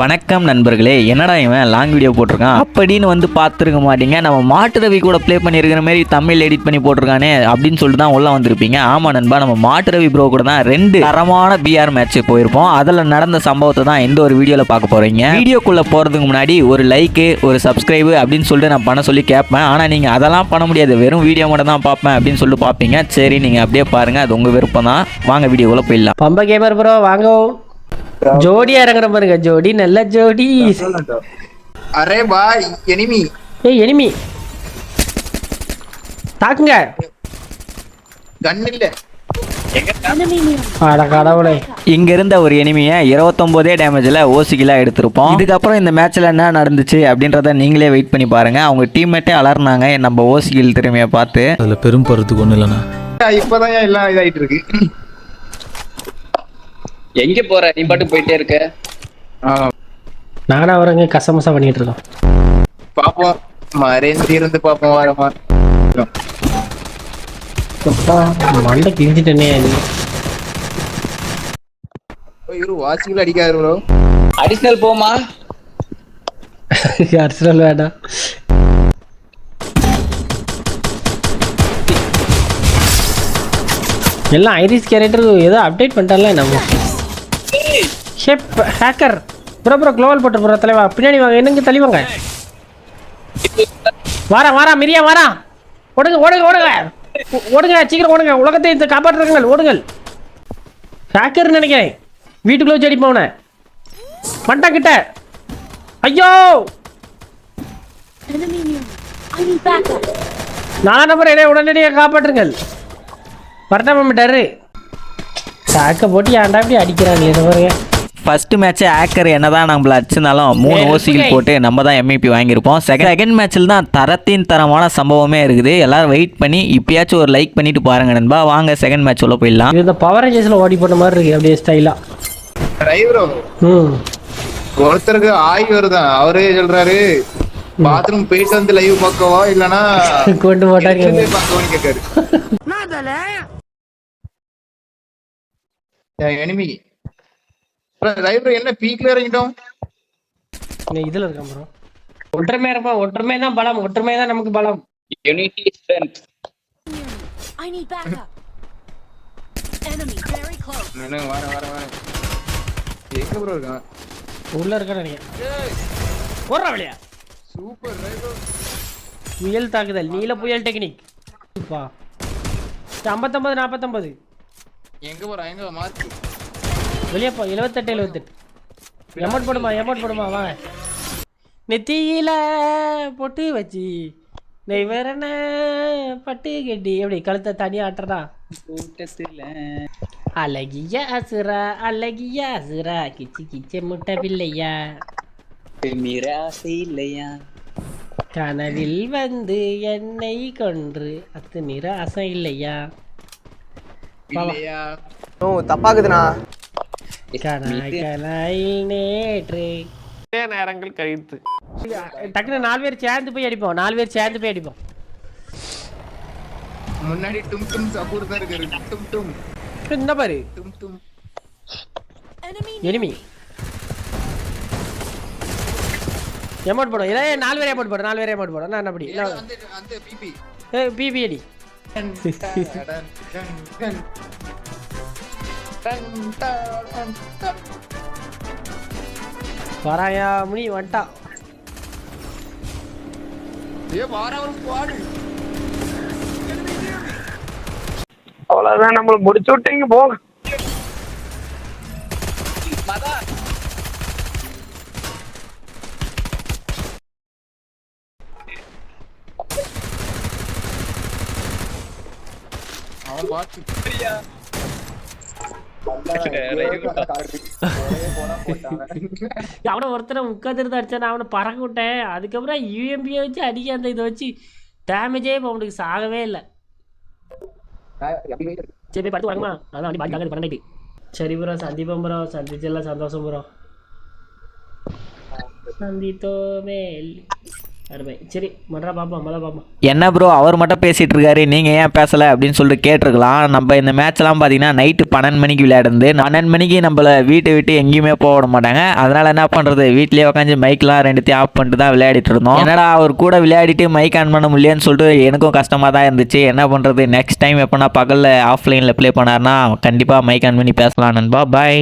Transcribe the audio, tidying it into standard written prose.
வணக்கம் நண்பர்களே, என்னடா இவன் லாங் வீடியோ போட்டிருக்கான் அப்படின்னு வந்து பார்த்துருக்க மாட்டீங்க. நம்ம மாட்டு ரவி கூட ப்ளே பண்ணியிருக்கிற மாதிரி தமிழ் எடிட் பண்ணி போட்டிருக்கானே அப்படின்னு சொல்லிட்டு தான் உள்ள வந்திருப்பீங்க. ஆமா நண்பா, நம்ம மாட்டு ரவி ப்ரோ கூட தான் 2 தரமான பிஆர் மேட்ச் போயிருப்போம். அதில் நடந்த சம்பவத்தை தான் இந்த ஒரு வீடியோவில் பார்க்க போறீங்க. வீடியோக்குள்ளே போகிறதுக்கு முன்னாடி ஒரு லைக்கு ஒரு சப்ஸ்கிரைபு அப்படின்னு சொல்லிட்டு நான் பண்ண சொல்லி கேட்பேன். ஆனால் நீங்கள் அதெல்லாம் பண்ண முடியாது, வெறும் வீடியோ மட்டும் தான் பார்ப்பேன் அப்படின்னு சொல்லிட்டு பார்ப்பீங்க. சரி, நீங்கள் அப்படியே பாருங்க, அது உங்கள் விருப்பம் தான். வாங்க வீடியோக்குள்ளே போயிடலாம். பம்ப கேமர் ப்ரோ வாங்க. ஜோடியா இறங்குற பாருங்க, ஜோடி நல்ல ஜோடி. அரே பாய் எனிமி. ஏய் எனிமி தாக்குங்க. கன் இல்ல. அட கடவுளே. இங்க இருந்த ஒரு எனிமியை 29 டேமேஜ்ல ஓசிக்கிலா எடுத்திருப்போம். இதுக்கப்புறம் இந்த மேட்ச்ல என்ன நடந்துச்சு அப்படின்றத நீங்களே வெயிட் பண்ணி பாருங்க. அவங்க டீம்மேட்டே அலர்னாங்க நம்ம ஓசிக்கில் திறமையை பார்த்து. அதுல பெரும் பருத்துக்கு ஒண்ணு இல்லைண்ணா. இப்பதான் எல்லாம் இதாயிட்டு இருக்கு. எங்க போற நீ பாட்டு போயிட்டே இருக்க. நானா வரங்க கசமசா பண்ணிட்டு இருக்கோம். பாப்போம் மறைந்து இருந்து பாப்போம் வரமா. மண்டை கிழிஞ்சிட்டனே. இவரு வாசிகள் அடிக்காரு ப்ரோ. அடிஷனல் போமா. அர்சனல் வேண்டாம். எல்லாம் ஐரிஸ் கேரக்டர் ஏதோ அப்டேட் பண்ணிட்டால நம்ம ஷேப் ஹேக்கர். ப்ரோ ப்ரோ க்ளோவல் போட்டு ப்ரோ தலைவா பின்னாடி வாங்க, என்னங்க தள்ளிவாங்க. வாரா மிரியா வாரா. ஓடுங்க ஓடுங்க ஓடுங்க ஓடுங்க, சீக்கிரம் ஓடுங்க, உலகத்தை இந்த காப்பாற்றுங்கள் ஓடுங்கள். ஹேக்கர் நினைக்கிறேன், வீட்டுக்குள்ள வச்சு அடிப்போம் அவனை. மண்டா கிட்ட. ஐயோ 4 நம்பர் இடையே உடனடியாக காப்பாற்றுங்கள். வரட்டாமட்டாரு சாக்க போட்டு ஏன்டா இப்படி அடிக்கிறாங்க என்ன பாருங்க. ஃபர்ஸ்ட் மேட்ச் ஹேக்கர் என்னதான் நம்மள அடிச்சிருந்தாலும் 3 ஓசிகள் போட்டு நம்ம தான் எம்இபி வாங்கியிருப்போம். செகண்ட் மேட்ச்சில் தான் தரத்தின் தரமான சம்பவமே இருக்குது. எல்லாரும் வெயிட் பண்ணி இப்பயாச்சும் ஒரு லைக் பண்ணிட்டு பாருங்க நண்பா. வாங்க செகண்ட் மேட்ச் உள்ள போயிடலாம். இந்த பவர் ரேஞ்சஸ்ல ஓடி போன மாதிரி இருக்கு அப்படியே ஸ்டைலா. டிரைவரோ ஒருத்தருக்கு ஆய் வருதான், அவரே சொல்றாரு பாத்ரூம் போயிட்டு வந்து லைவ் பார்க்கவா இல்லனா கொண்டு போட்டாங்க பார்க்கவான்னு கேட்காரு. எனிமி டிரைவர் என்ன பீக்ல இறங்கிட்டோம். இதுல இருக்கான் ப்ரோ. ஒற்றுமை இருப்பா, ஒற்றுமை தான் பலம், ஒற்றுமை தான் நமக்கு பலம். Unity strength. I need backup. Enemy very close. வர எங்க ப்ரோ இருக்கான்? உள்ள இருக்கான்னு நினைக்கிறேன். ஓடுறா வழியா. Super driver. புயல் தாக்குதல், நீல புயல் டெக்னிக். பா 59 49 எங்க போறா? எங்க மார்க் வெளியே போ. 78 78 எமௌண்ட் போடுமா வாங்க. நெத்தியில பொட்டு வச்சு நெய்வரன பட்டு கட்டி எப்படி கழுத்தை தனியா ஆட்டுறா. கூட்டத்துல அழகிய அசுரா கிச்சு முட்டை பிள்ளையா மிராசை இல்லையா. கனவில் வந்து என்னை கொன்று அத்து நிராசை இல்லையா. இல்லையா? ஓ தப்பாக்குதுண்ணா. கனாயில் நேற்று நேரங்கள் கழித்து டக்குனு 4 பேர் சேர்ந்து போய் அடிப்போம். முன்னாடி டும் டும் சப்பூர் தான் இருக்கு. டும் டும் இந்த பாரு டும் டும் எனிமி எமௌண்ட் போடும். இதே 4 பேர் எமௌண்ட் போடும். நான் அப்படி அந்த பிபி பிபி அடி. வராயா முனி வந்துட்டா. அவ்வளவுதான், நம்மள முடிச்சு விட்டீங்க போங்க. அவன் பாத்து அவனை ஒருத்தனை உட்காந்துருந்து அடிச்சான், அவனை பறக்க விட்டேன். அதுக்கப்புறம் யூஎம்பியை வச்சு அடிக்க அந்த இதை வச்சு டேமேஜே இப்போ அவனுக்கு சாகவே இல்லை. சரி போய் படுத்து வாங்கம்மா, அதான் வண்டி பாடி தாங்க 12. சரி ப்ரோ, சந்திப்போம் ப்ரோ, சந்திச்செல்லாம் சந்தோஷம் ப்ரோ. சந்தித்தோமே அருமை. சரி மற்றா பார்ப்போம், மழை பார்ப்போம். என்ன ப்ரோ அவர் மட்டும் பேசிகிட்டு இருக்காரு, நீங்கள் ஏன் பேசலை அப்படின்னு சொல்லிட்டு கேட்டிருக்கலாம். நம்ம இந்த மேட்ச்லாம் பார்த்தீங்கன்னா நைட்டு 12 மணிக்கு விளையாடுது. 12 மணிக்கு நம்மளை வீட்டை விட்டு எங்கேயுமே போக விட மாட்டாங்க. அதனால் என்ன பண்ணுறது, வீட்லேயே உட்காந்து மைக்லாம் ரெண்டுத்தையும் ஆஃப் பண்ணிட்டு தான் விளையாடிட்டு இருந்தோம். என்னடா அவர் கூட விளையாடிட்டு மைக் ஆன் பண்ண முடியலன்னு சொல்லிட்டு எனக்கும் கஷ்டமாக தான் இருந்துச்சு. என்ன பண்ணுறது, நெக்ஸ்ட் டைம் எப்போனா பகலில் ஆஃப்லைனில் ப்ளே பண்ணார்னா கண்டிப்பாக மைக் ஆன் பண்ணி பேசலாம் நண்பா. பாய்.